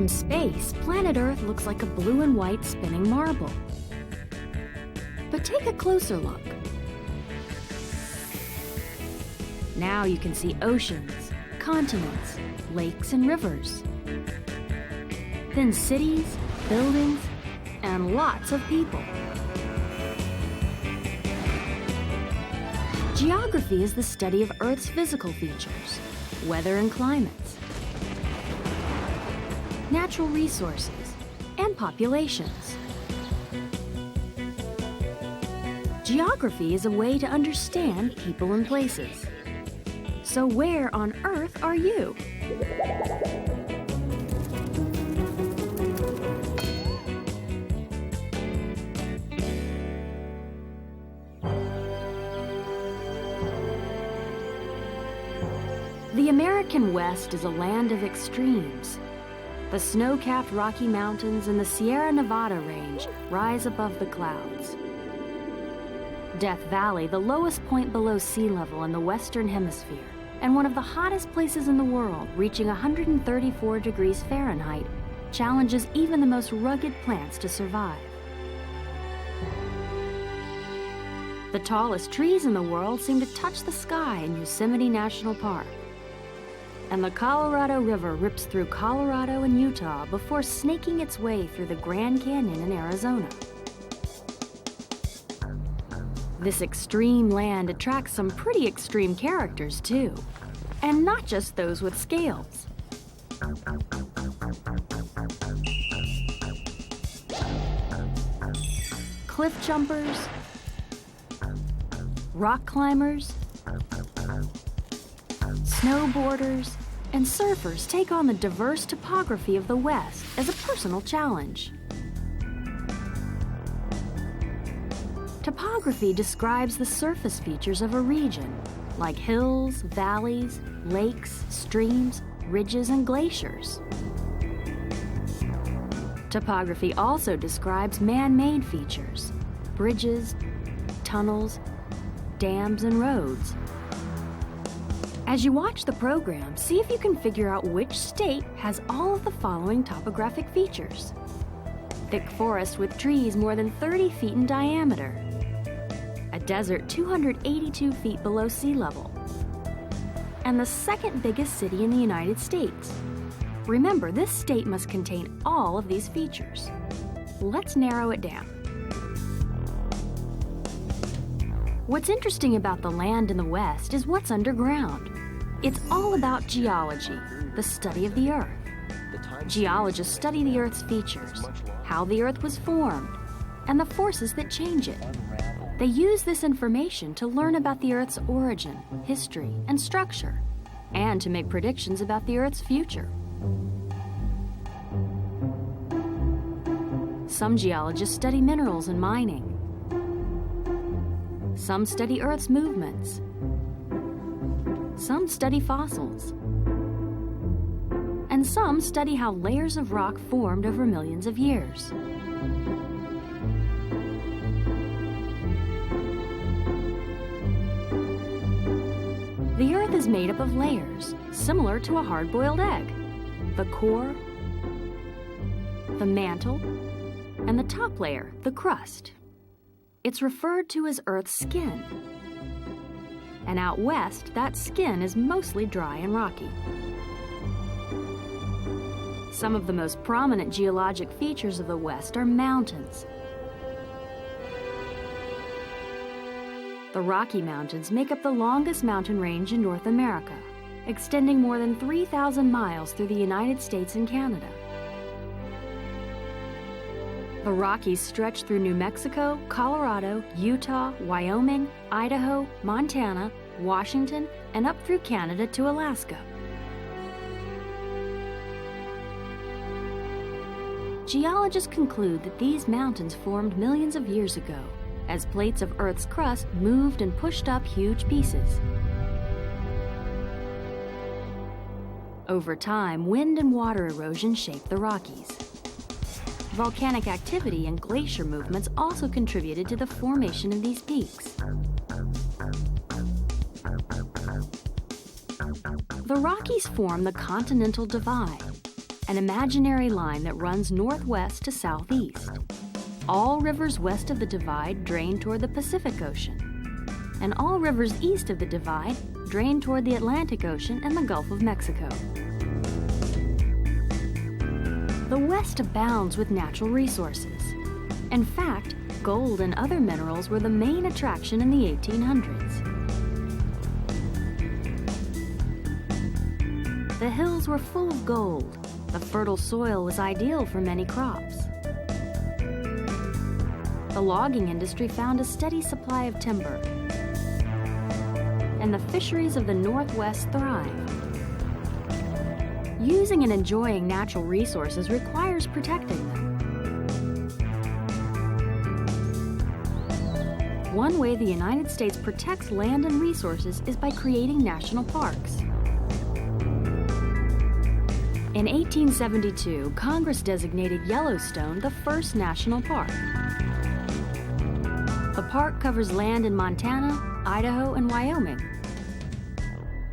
From space, planet Earth looks like a blue and white spinning marble. But take a closer look. Now you can see oceans, continents, lakes, and rivers. Then cities, buildings, and lots of people. Geography is the study of Earth's physical features, weather and climates, natural resources, and populations. Geography is a way to understand people and places. So where on Earth are you? The American West is a land of extremes. The snow-capped Rocky Mountains and the Sierra Nevada range rise above the clouds. Death Valley, the lowest point below sea level in the Western Hemisphere, and one of the hottest places in the world, reaching 134 degrees Fahrenheit, challenges even the most rugged plants to survive. The tallest trees in the world seem to touch the sky in Yosemite National Park. And the Colorado River rips through Colorado and Utah before snaking its way through the Grand Canyon in Arizona. This extreme land attracts some pretty extreme characters, too. And not just those with scales. Cliff jumpers, rock climbers, snowboarders, and surfers take on the diverse topography of the West as a personal challenge. Topography describes the surface features of a region, like hills, valleys, lakes, streams, ridges, and glaciers. Topography also describes man-made features, bridges, tunnels, dams, and roads. As you watch the program, see if you can figure out which state has all of the following topographic features. Thick forest with trees more than 30 feet in diameter. A desert 282 feet below sea level. And the second biggest city in the United States. Remember, this state must contain all of these features. Let's narrow it down. What's interesting about the land in the West is what's underground. It's all about geology, the study of the Earth. Geologists study the Earth's features, how the Earth was formed, and the forces that change it. They use this information to learn about the Earth's origin, history, and structure, and to make predictions about the Earth's future. Some geologists study minerals and mining. Some study Earth's movements. Some study fossils. And some study how layers of rock formed over millions of years. The Earth is made up of layers, similar to a hard-boiled egg. The core, the mantle, and the top layer, the crust. It's referred to as Earth's skin. And out west, that skin is mostly dry and rocky. Some of the most prominent geologic features of the West are mountains. The Rocky Mountains make up the longest mountain range in North America, extending more than 3,000 miles through the United States and Canada. The Rockies stretch through New Mexico, Colorado, Utah, Wyoming, Idaho, Montana, Washington, and up through Canada to Alaska. Geologists conclude that these mountains formed millions of years ago, as plates of Earth's crust moved and pushed up huge pieces. Over time, wind and water erosion shaped the Rockies. Volcanic activity and glacier movements also contributed to the formation of these peaks. The Rockies form the Continental Divide. an imaginary line that runs northwest to southeast. All rivers west of the divide drain toward the Pacific Ocean, and all rivers east of the divide drain toward the Atlantic Ocean and the Gulf of Mexico. The West abounds with natural resources. In fact, gold and other minerals were the main attraction in the 1800s. The hills were full of gold. The fertile soil was ideal for many crops. The logging industry found a steady supply of timber, and the fisheries of the Northwest thrived. Using and enjoying natural resources requires protecting them. One way the United States protects land and resources is by creating national parks. In 1872, Congress designated Yellowstone the first national park. The park covers land in Montana, Idaho, and Wyoming,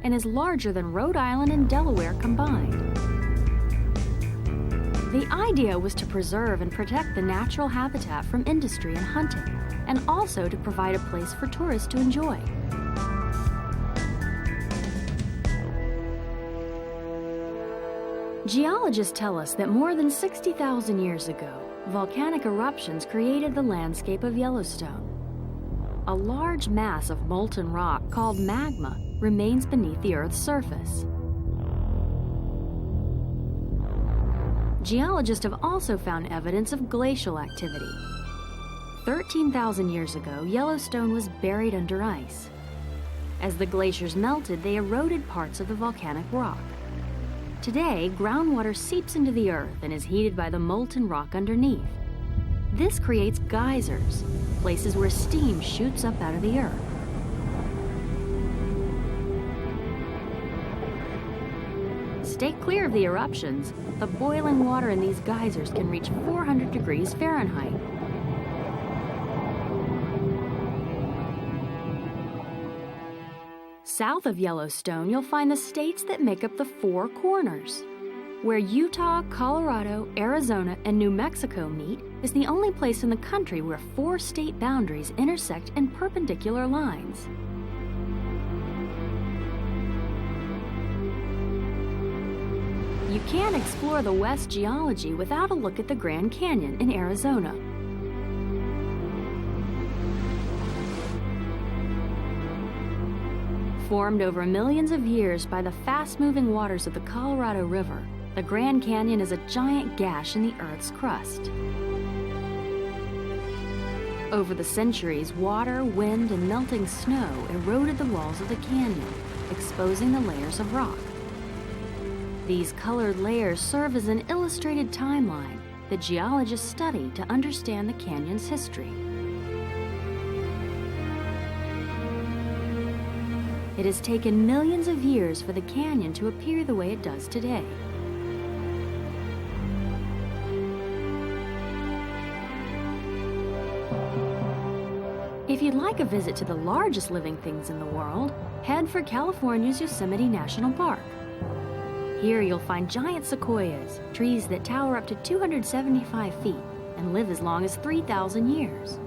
and is larger than Rhode Island and Delaware combined. The idea was to preserve and protect the natural habitat from industry and hunting, and also to provide a place for tourists to enjoy. Geologists tell us that more than 60,000 years ago, volcanic eruptions created the landscape of Yellowstone. A large mass of molten rock called magma remains beneath the Earth's surface. Geologists have also found evidence of glacial activity. 13,000 years ago, Yellowstone was buried under ice. As the glaciers melted, they eroded parts of the volcanic rock. Today, groundwater seeps into the earth and is heated by the molten rock underneath. This creates geysers, places where steam shoots up out of the earth. Stay clear of the eruptions. The boiling water in these geysers can reach 400 degrees Fahrenheit. South of Yellowstone, you'll find the states that make up the Four Corners. Where Utah, Colorado, Arizona, and New Mexico meet is the only place in the country where 4 state boundaries intersect in perpendicular lines. You can't explore the West geology without a look at the Grand Canyon in Arizona. Formed over millions of years by the fast-moving waters of the Colorado River, the Grand Canyon is a giant gash in the Earth's crust. Over the centuries, water, wind, and melting snow eroded the walls of the canyon, exposing the layers of rock. These colored layers serve as an illustrated timeline that geologists study to understand the canyon's history. It has taken millions of years for the canyon to appear the way it does today. If you'd like a visit to the largest living things in the world, head for California's Yosemite National Park. Here you'll find giant sequoias, trees that tower up to 275 feet and live as long as 3,000 years.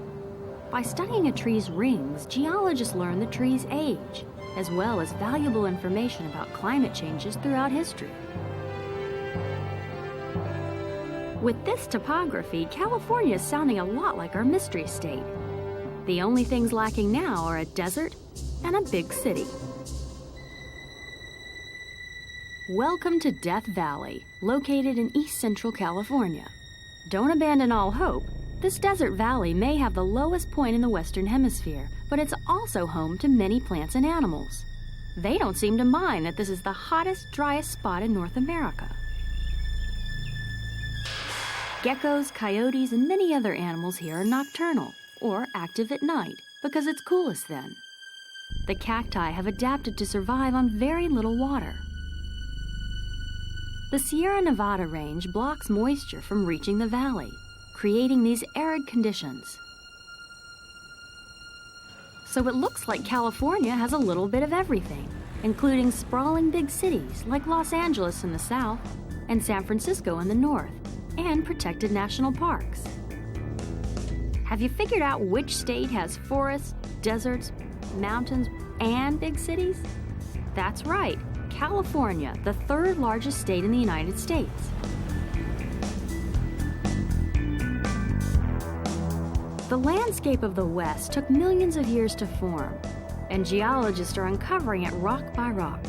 By studying a tree's rings, geologists learn the tree's age, as well as valuable information about climate changes throughout history. With this topography, California is sounding a lot like our Mystery State. The only things lacking now are a desert and a big city. Welcome to Death Valley, located in East Central California. Don't abandon all hope. This desert valley may have the lowest point in the Western Hemisphere, but it's also home to many plants and animals. They don't seem to mind that this is the hottest, driest spot in North America. Geckos, coyotes, and many other animals here are nocturnal, or active at night, because it's coolest then. The cacti have adapted to survive on very little water. The Sierra Nevada range blocks moisture from reaching the valley, creating these arid conditions. So it looks like California has a little bit of everything, including sprawling big cities like Los Angeles in the south, and San Francisco in the north, and protected national parks. Have you figured out which state has forests, deserts, mountains, and big cities? That's right, California, the third largest state in the United States. The landscape of the West took millions of years to form, and geologists are uncovering it rock by rock.